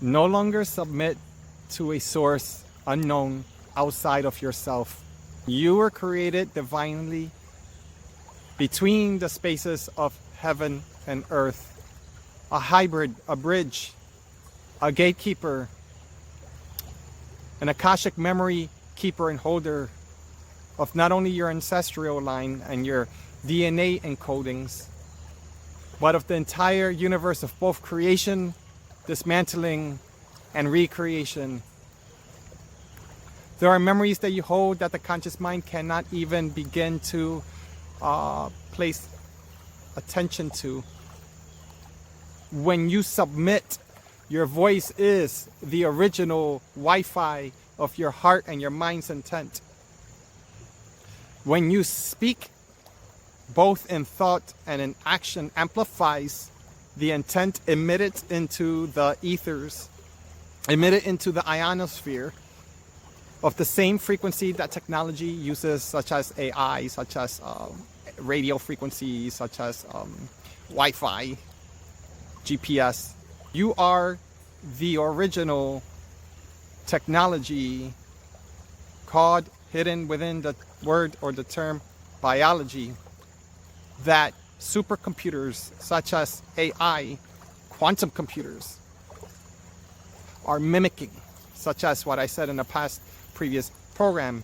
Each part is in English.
No longer submit to a source unknown outside of yourself. You were created divinely between the spaces of heaven and earth. A hybrid, a bridge, a gatekeeper, an Akashic memory keeper and holder of not only your ancestral line and your DNA encodings, but of the entire universe of both creation, dismantling, and recreation. There are memories that you hold that the conscious mind cannot even begin to place attention to. When you submit, your voice is the original Wi-Fi of your heart and your mind's intent. When you speak, both in thought and in action, amplifies the intent emitted into the ethers, emitted into the ionosphere of the same frequency that technology uses, such as AI, such as radio frequencies, such as Wi-Fi, GPS. You are the original technology called, hidden within the word or the term biology, that supercomputers such as AI, quantum computers, are mimicking, such as what I said in the previous program,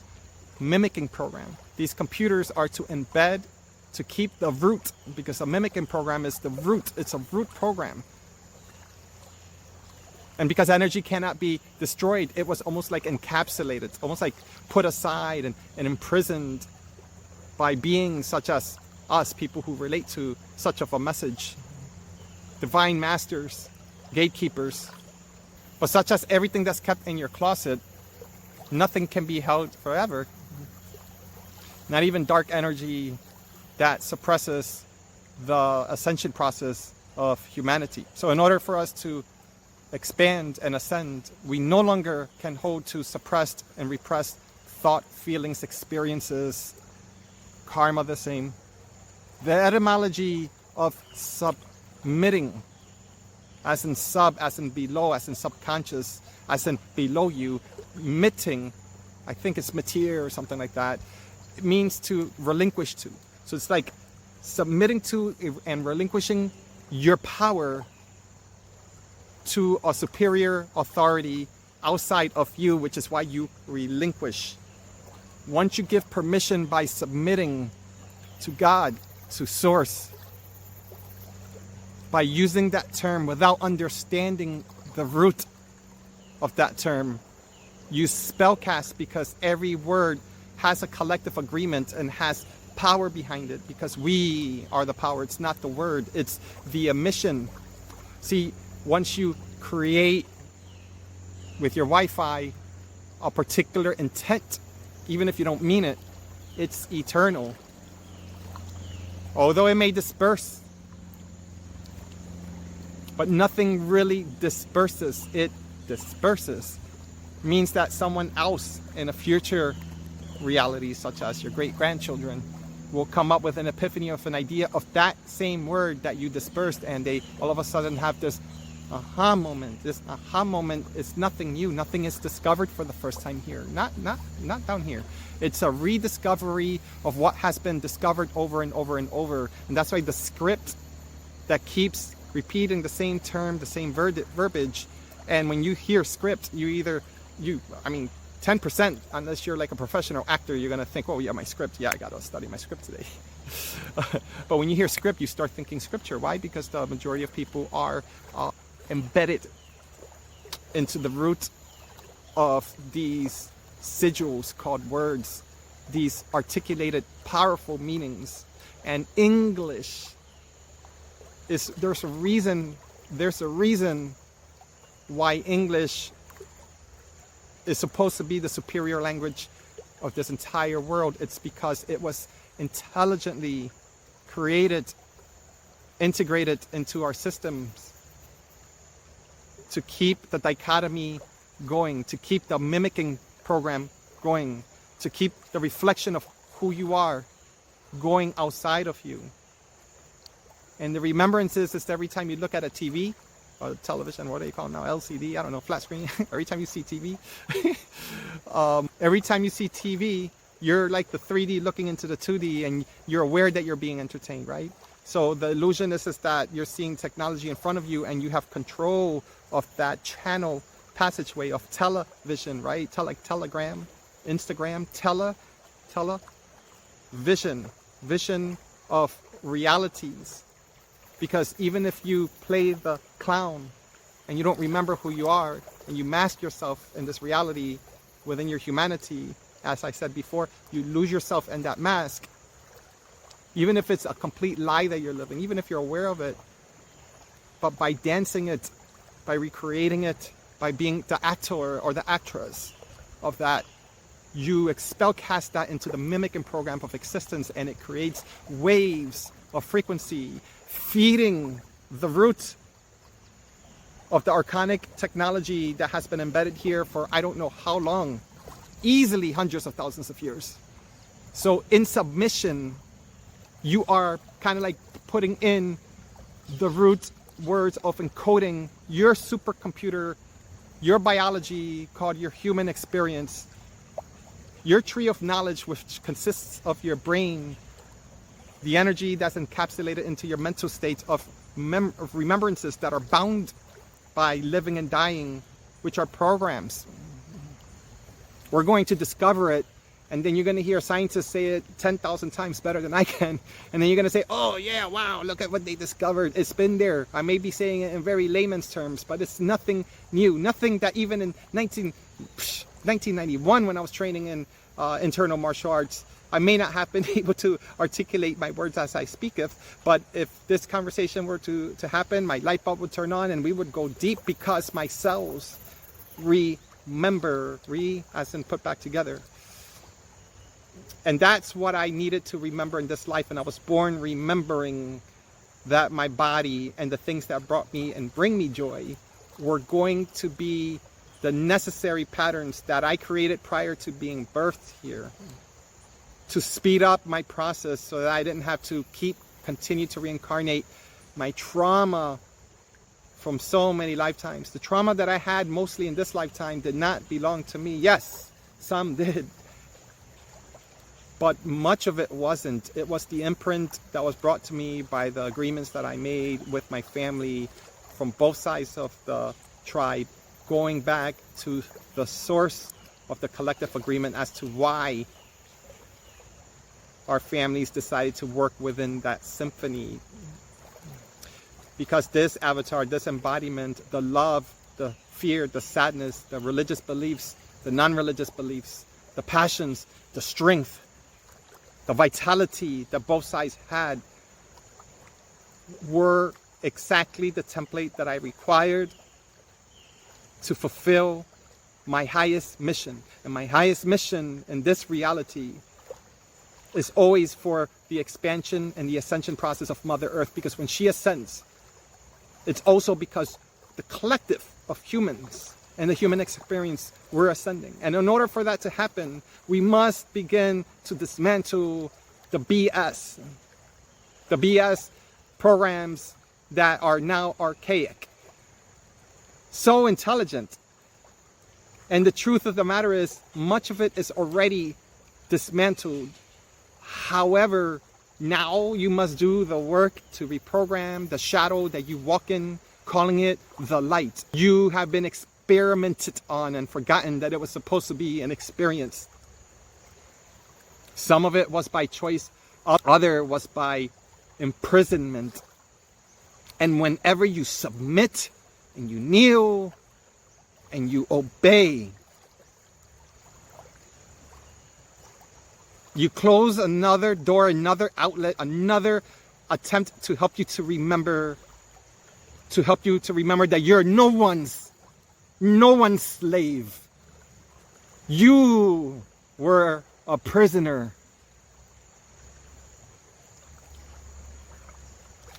mimicking program. These computers are to embed, to keep the root, because a mimicking program is the root. It's a root program. And because energy cannot be destroyed, it was almost like encapsulated, almost like put aside and imprisoned by beings such as us, people who relate to such of a message. Divine masters, gatekeepers. But such as everything that's kept in your closet, nothing can be held forever. Not even dark energy that suppresses the ascension process of humanity. So in order for us to expand and ascend, we no longer can hold to suppressed and repressed thought, feelings, experiences, karma the same. The etymology of submitting, as in sub, as in below, as in subconscious, as in below you, mitting, I think it's materia or something like that, it means to relinquish to. So it's like submitting to and relinquishing your power to a superior authority outside of you, which is why you relinquish. Once you give permission by submitting to God, to Source, by using that term without understanding the root of that term, you spellcast, because every word has a collective agreement and has power behind it, because we are the power. It's not the word, it's the emission. See, once you create with your Wi-Fi a particular intent, even if you don't mean it, it's eternal. Although it may disperse, but nothing really disperses. It disperses. Means that someone else in a future reality, such as your great-grandchildren, will come up with an epiphany of an idea of that same word that you dispersed, and they all of a sudden have this aha moment. This aha moment is nothing new. Nothing is discovered for the first time here. Not down here. It's a rediscovery of what has been discovered over and over and over. And that's why the script that keeps repeating the same term, the same verbiage. And when you hear script, I mean, 10%, unless you're like a professional actor, you're going to think, oh yeah, my script. Yeah, I got to study my script today. But when you hear script, you start thinking scripture. Why? Because the majority of people are embedded into the root of these sigils called words, these articulated, powerful meanings. And English there's a reason why English is supposed to be the superior language of this entire world. It's because it was intelligently created, integrated into our systems to keep the dichotomy going, to keep the mimicking program going, to keep the reflection of who you are going outside of you. And the remembrance is every time you look at a TV, television, what do you call it now? LCD, I don't know, flat screen. Every time you see TV, every time you see TV, you're like the 3D looking into the 2D, and you're aware that you're being entertained, right? So the illusion is that you're seeing technology in front of you, and you have control of that channel passageway of television, right? Like Telegram, Instagram, vision of realities. Because even if you play the clown and you don't remember who you are, and you mask yourself in this reality within your humanity, as I said before, you lose yourself in that mask. Even if it's a complete lie that you're living, even if you're aware of it, but by dancing it, by recreating it, by being the actor or the actress of that, you cast that into the mimicking program of existence, and it creates waves of frequency, feeding the root of the Archonic technology that has been embedded here for I don't know how long, easily hundreds of thousands of years. So in submission, you are kind of like putting in the root words of encoding your supercomputer, your biology called your human experience, your tree of knowledge, which consists of your brain, the energy that's encapsulated into your mental state of remembrances that are bound by living and dying, which are programs. We're going to discover it, and then you're going to hear scientists say it 10,000 times better than I can, and then you're going to say, oh yeah, wow, look at what they discovered. It's been there. I may be saying it in very layman's terms, but it's nothing new, nothing that even in 1991, when I was training in internal martial arts, I may not have been able to articulate my words as I speaketh, but if this conversation were to happen, my light bulb would turn on and we would go deep, because my cells remember, as in put back together. And that's what I needed to remember in this life, and I was born remembering that my body and the things that brought me and bring me joy were going to be the necessary patterns that I created prior to being birthed here, to speed up my process so that I didn't have to continue to reincarnate my trauma from so many lifetimes. The trauma that I had mostly in this lifetime did not belong to me. Yes, some did, but much of it wasn't. It was the imprint that was brought to me by the agreements that I made with my family from both sides of the tribe, going back to the source of the collective agreement as to why our families decided to work within that symphony. Because this avatar, this embodiment, the love, the fear, the sadness, the religious beliefs, the non-religious beliefs, the passions, the strength, the vitality that both sides had, were exactly the template that I required to fulfill my highest mission. And my highest mission in this reality is always for the expansion and the ascension process of Mother Earth, because when she ascends, it's also because the collective of humans and the human experience, we're ascending. And in order for that to happen, we must begin to dismantle the BS programs that are now archaic, so intelligent. And the truth of the matter is, much of it is already dismantled. However, now you must do the work to reprogram the shadow that you walk in, calling it the light. You have been experimented on and forgotten that it was supposed to be an experience. Some of it was by choice, other was by imprisonment. And whenever you submit and you kneel and you obey, you close another door, another outlet, another attempt to help you to remember that you're no one's slave. You were a prisoner.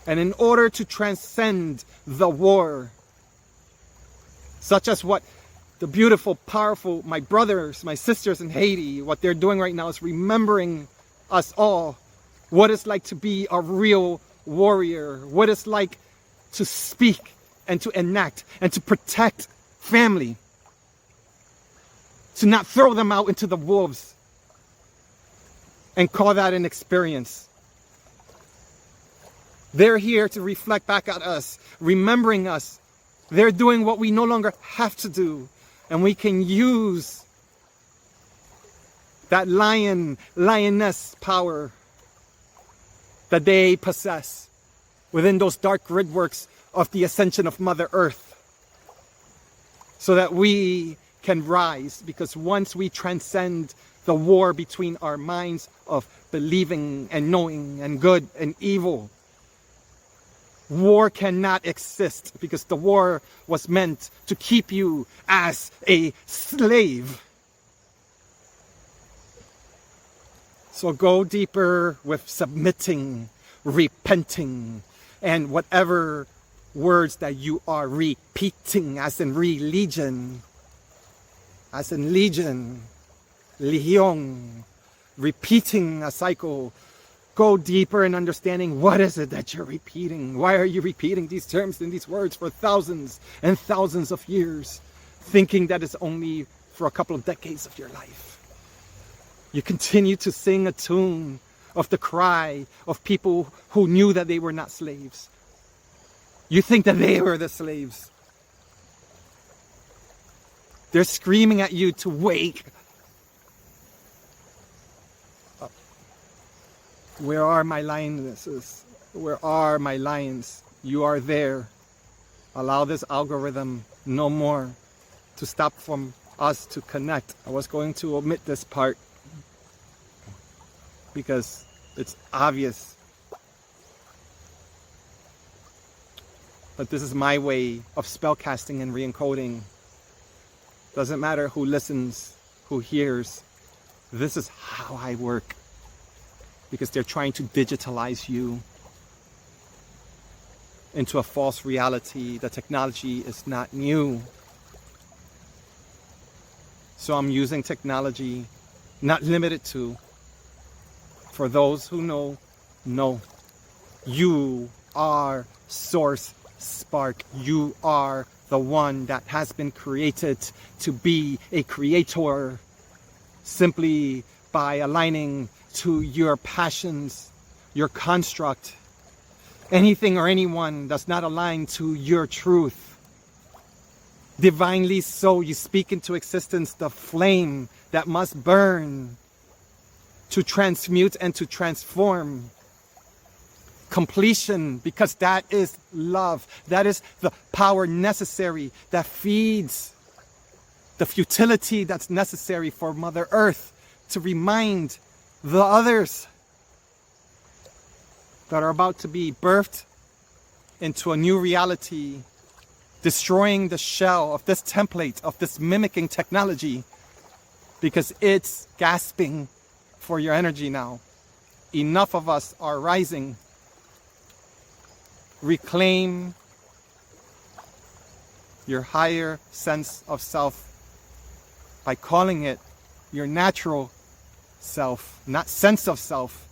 And in order to transcend the war, such as what the beautiful, powerful, my brothers, my sisters in Haiti, what they're doing right now is remembering us all, what it's like to be a real warrior, what it's like to speak and to enact and to protect family. To not throw them out into the wolves and call that an experience. They're here to reflect back at us, remembering us. They're doing what we no longer have to do. And we can use that lioness power that they possess within those dark gridworks of the ascension of Mother Earth, so that we can rise. Because once we transcend the war between our minds of believing and knowing and good and evil, war cannot exist, because the war was meant to keep you as a slave. So go deeper with submitting, repenting, and whatever words that you are repeating, as in religion, as in legion, legion, repeating a cycle. Go deeper in understanding what is it that you're repeating. Why are you repeating these terms and these words for thousands and thousands of years, thinking that it's only for a couple of decades of your life? You continue to sing a tune of the cry of people who knew that they were not slaves. You think that they were the slaves. They're screaming at you to wake up. Where are my lionesses? Where are my lions? You are there. Allow this algorithm no more to stop from us to connect. I was going to omit this part because it's obvious. But this is my way of spellcasting and re-encoding. Doesn't matter who listens, who hears. This is how I work. Because they're trying to digitalize you into a false reality. The technology is not new. So I'm using technology, not limited to. For those who know, know. You are Source Spark. You are the one that has been created to be a creator simply by aligning to your passions, your construct. Anything or anyone that's not aligned to your truth. Divinely so, you speak into existence the flame that must burn to transmute and to transform. Completion, because that is love. That is the power necessary that feeds the futility that's necessary for Mother Earth to remind the others that are about to be birthed into a new reality, destroying the shell of this template, of this mimicking technology, because it's gasping for your energy now. Enough of us are rising. Reclaim your higher sense of self by calling it your natural self, not sense of self.